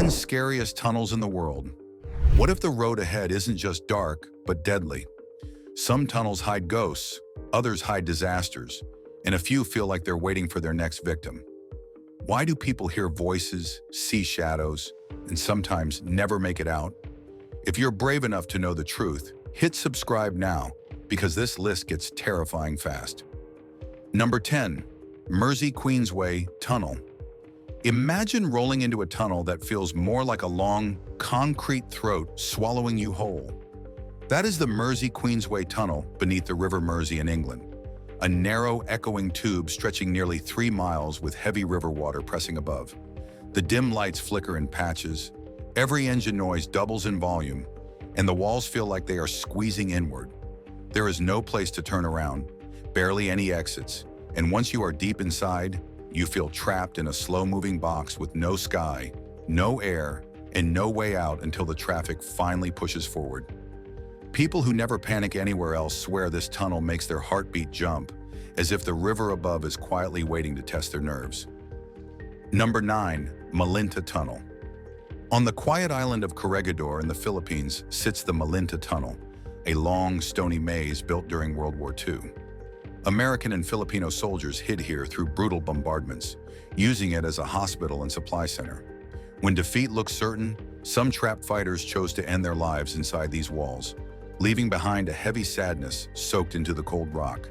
10 scariest tunnels in the world. What if the road ahead isn't just dark, but deadly? Some tunnels hide ghosts, others hide disasters, and a few feel like they're waiting for their next victim. Why do people hear voices, see shadows, and sometimes never make it out? If you're brave enough to know the truth, hit subscribe now, because this list gets terrifying fast. Number 10. Mersey Queensway Tunnel. Imagine rolling into a tunnel that feels more like a long, concrete throat swallowing you whole. That is the Mersey Queensway Tunnel beneath the River Mersey in England, a narrow, echoing tube stretching nearly 3 miles with heavy river water pressing above. The dim lights flicker in patches, every engine noise doubles in volume, and the walls feel like they are squeezing inward. There is no place to turn around, barely any exits, and once you are deep inside, you feel trapped in a slow-moving box with no sky, no air, and no way out until the traffic finally pushes forward. People who never panic anywhere else swear this tunnel makes their heartbeat jump, as if the river above is quietly waiting to test their nerves. Number 9. Malinta Tunnel. On the quiet island of Corregidor in the Philippines sits the Malinta Tunnel, a long, stony maze built during World War II. American and Filipino soldiers hid here through brutal bombardments, using it as a hospital and supply center. When defeat looked certain, some trapped fighters chose to end their lives inside these walls, leaving behind a heavy sadness soaked into the cold rock.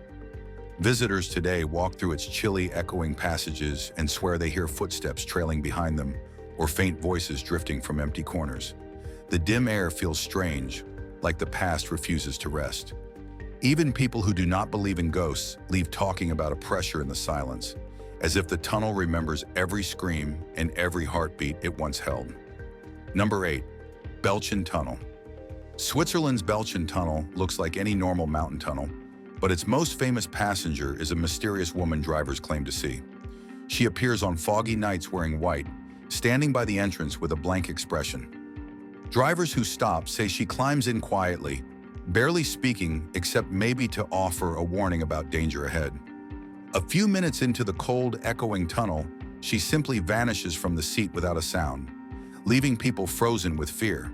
Visitors today walk through its chilly, echoing passages and swear they hear footsteps trailing behind them or faint voices drifting from empty corners. The dim air feels strange, like the past refuses to rest. Even people who do not believe in ghosts leave talking about a pressure in the silence, as if the tunnel remembers every scream and every heartbeat it once held. Number 8. Belchen Tunnel. Switzerland's Belchen Tunnel looks like any normal mountain tunnel, but its most famous passenger is a mysterious woman drivers claim to see. She appears on foggy nights wearing white, standing by the entrance with a blank expression. Drivers who stop say she climbs in quietly, barely speaking except maybe to offer a warning about danger ahead. A few minutes into the cold, echoing tunnel, she simply vanishes from the seat without a sound, leaving people frozen with fear.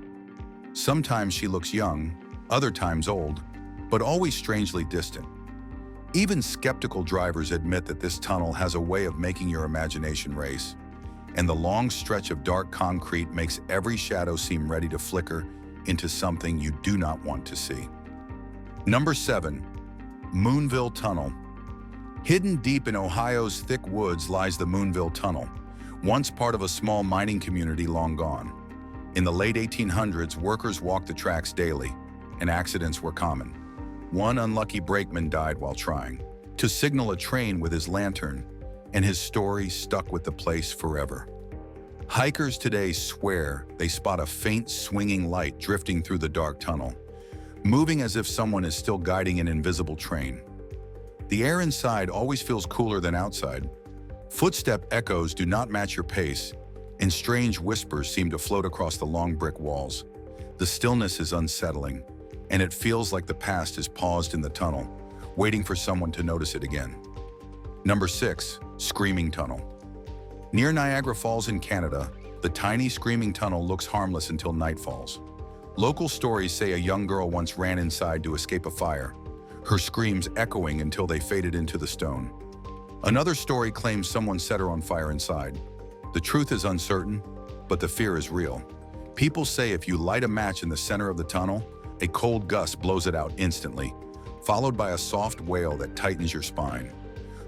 Sometimes she looks young, other times old, but always strangely distant. Even skeptical drivers admit that this tunnel has a way of making your imagination race, and the long stretch of dark concrete makes every shadow seem ready to flicker into something you do not want to see. Number 7. Moonville Tunnel. Hidden deep in Ohio's thick woods lies the Moonville Tunnel, once part of a small mining community long gone. In the late 1800s, workers walked the tracks daily, and accidents were common. One unlucky brakeman died while trying to signal a train with his lantern, and his story stuck with the place forever. Hikers today swear they spot a faint swinging light drifting through the dark tunnel, moving as if someone is still guiding an invisible train. The air inside always feels cooler than outside. Footstep echoes do not match your pace, and strange whispers seem to float across the long brick walls. The stillness is unsettling, and it feels like the past is paused in the tunnel, waiting for someone to notice it again. Number 6. Screaming Tunnel. Near Niagara Falls in Canada, the tiny screaming tunnel looks harmless until night falls. Local stories say a young girl once ran inside to escape a fire, her screams echoing until they faded into the stone. Another story claims someone set her on fire inside. The truth is uncertain, but the fear is real. People say if you light a match in the center of the tunnel, a cold gust blows it out instantly, followed by a soft wail that tightens your spine.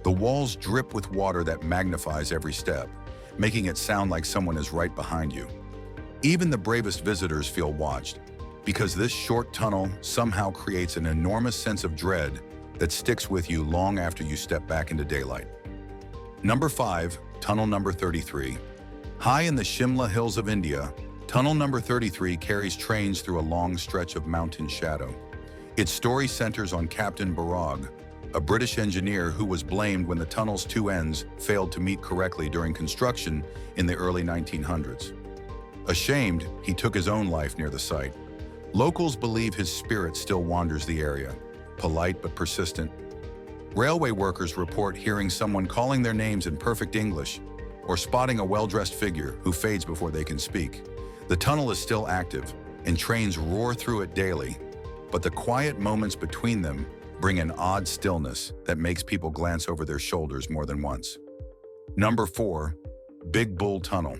The walls drip with water that magnifies every step, making it sound like someone is right behind you. Even the bravest visitors feel watched, because this short tunnel somehow creates an enormous sense of dread that sticks with you long after you step back into daylight. Number 5. Tunnel number 33. High in the Shimla Hills of India, Tunnel number 33 carries trains through a long stretch of mountain shadow. Its story centers on Captain Barag, a British engineer who was blamed when the tunnel's two ends failed to meet correctly during construction in the early 1900s. Ashamed, he took his own life near the site. Locals believe his spirit still wanders the area, polite but persistent. Railway workers report hearing someone calling their names in perfect English, or spotting a well-dressed figure who fades before they can speak. The tunnel is still active, and trains roar through it daily, but the quiet moments between them bring an odd stillness that makes people glance over their shoulders more than once. Number 4. Big Bull Tunnel.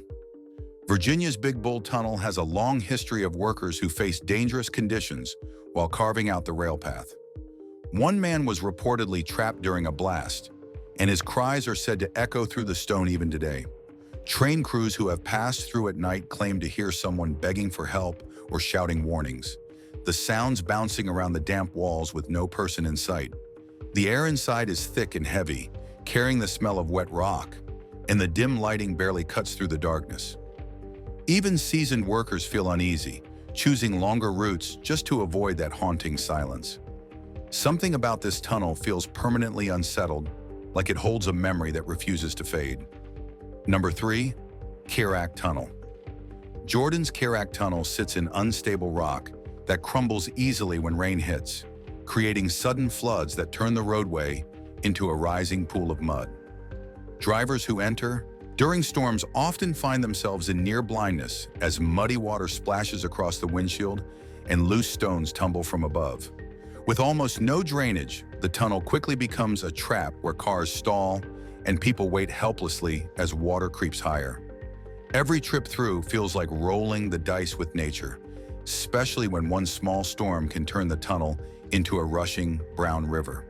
Virginia's Big Bull Tunnel has a long history of workers who faced dangerous conditions while carving out the rail path. One man was reportedly trapped during a blast, and his cries are said to echo through the stone even today. Train crews who have passed through at night claim to hear someone begging for help or shouting warnings, the sounds bouncing around the damp walls with no person in sight. The air inside is thick and heavy, carrying the smell of wet rock, and the dim lighting barely cuts through the darkness. Even seasoned workers feel uneasy, choosing longer routes just to avoid that haunting silence. Something about this tunnel feels permanently unsettled, like it holds a memory that refuses to fade. Number 3. Kerak Tunnel. Jordan's Kerak Tunnel sits in unstable rock that crumbles easily when rain hits, creating sudden floods that turn the roadway into a rising pool of mud. Drivers who enter during storms often find themselves in near blindness as muddy water splashes across the windshield and loose stones tumble from above. With almost no drainage, the tunnel quickly becomes a trap where cars stall and people wait helplessly as water creeps higher. Every trip through feels like rolling the dice with nature, especially when one small storm can turn the tunnel into a rushing brown river.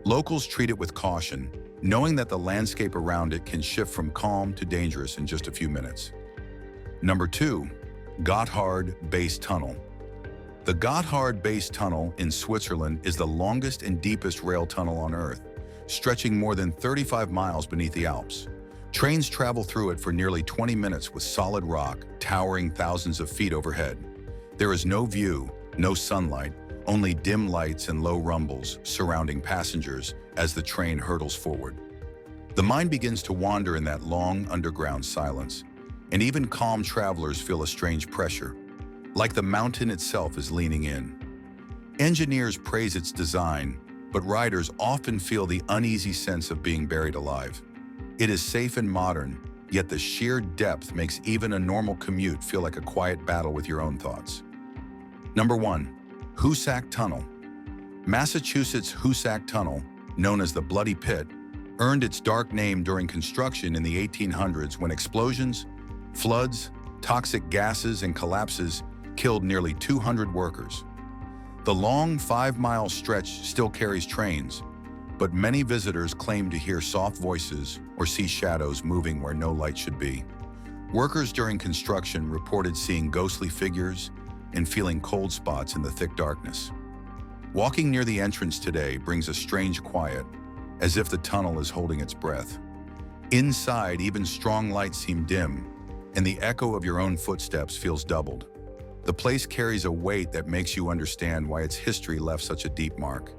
Locals treat it with caution, knowing that the landscape around it can shift from calm to dangerous in just a few minutes. Number 2. Gotthard Base Tunnel. The Gotthard Base Tunnel in Switzerland is the longest and deepest rail tunnel on Earth, stretching more than 35 miles beneath the Alps. Trains travel through it for nearly 20 minutes with solid rock towering thousands of feet overhead. There is no view, no sunlight, only dim lights and low rumbles surrounding passengers as the train hurtles forward. The mind begins to wander in that long underground silence, and even calm travelers feel a strange pressure, like the mountain itself is leaning in. Engineers praise its design, but riders often feel the uneasy sense of being buried alive. It is safe and modern, yet the sheer depth makes even a normal commute feel like a quiet battle with your own thoughts. Number 1. Hoosac Tunnel. Massachusetts' Hoosac Tunnel, known as the Bloody Pit, earned its dark name during construction in the 1800s when explosions, floods, toxic gases, and collapses killed nearly 200 workers. The long 5-mile stretch still carries trains, but many visitors claim to hear soft voices or see shadows moving where no light should be. Workers during construction reported seeing ghostly figures and feeling cold spots in the thick darkness. Walking near the entrance today brings a strange quiet, as if the tunnel is holding its breath. Inside, even strong lights seem dim, and the echo of your own footsteps feels doubled. The place carries a weight that makes you understand why its history left such a deep mark.